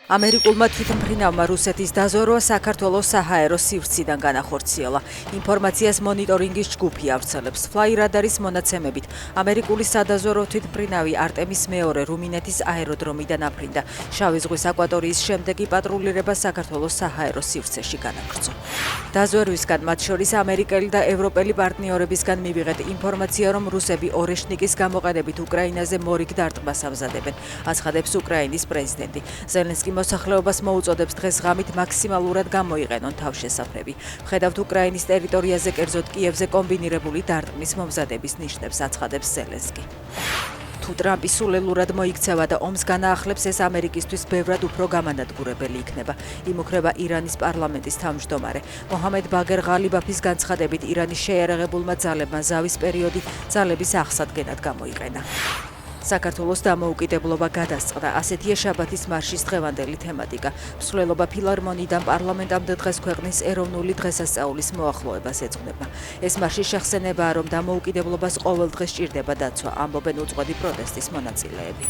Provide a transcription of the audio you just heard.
ამერიკულმა თვითმფრინავმა რუსეთის დაზვერვა საქართველოს საჰაერო სივრციდან განახორციელა. ინფორმაციას მონიტორინგის ჯგუფი ავრცელებს. Fly Radar-ის მონაცემებით, ამერიკული სადაზვერვო თვითმფრინავი არტემის მეორე რუმინეთის აეროდრომიდან აფრინდა. შავი ზღვის აკვატორიის შემდეგი პატრულირება საქართველოს საჰაერო სივრცეში განაგრძო. დაზვერვისგან მათ შორის ამერიკელი და ევროპელი პარტნიორებისგან მივიღეთ ინფორმაცია, რომ რუსები ორეშნიკის გამოყენებით უკრაინაზე მორიგ დარტყმას ამზადებენ. აცხადებს უკრაინის პრეზიდენტი. ზელენსკი მოსახლეობას მოუწოდებს დღეს ღამით მაქსიმალურად გამოიყენონ თავშესაფრები. ვხედავთ უკრაინის ტერიტორიაზე, კერძოდ კიევზე კომბინირებული დარტყმის მომზადების ნიშნებს, აცხადებს ზელენსკი. თუ ტრამპი სულელურად მოიქცევა და ომს განაახლებს, ეს ამერიკისთვის ბევრად უფრო გამანადგურებელი იქნება. იმუქრება ირანის პარლამენტის თავმჯდომარე. მოჰამედ ბაგერ ღალიბაფის განცხადებით, ირანის შეიარაღებულმა ძალებმა ზავის პერიოდი ძალების აღსადგენად გამოიყენა. საქართველოს დამოუკიდებლობა გადასწყდა. ასეთია შაბათის მარშის დღევანდელი თემატიკა. მსვლელობა ფილარმონიიდან პარლამენტამდე დღეს ქვეყნის ეროვნული დღესასწაულის მოახლოებას ეძღვნება. ეს მარშის შეხსენებაა, რომ დამოუკიდებლობას ყოველ დღეს სჭირდება დაცვა, ამბობენ უწყვეტი პროტესტის მონაწილეები.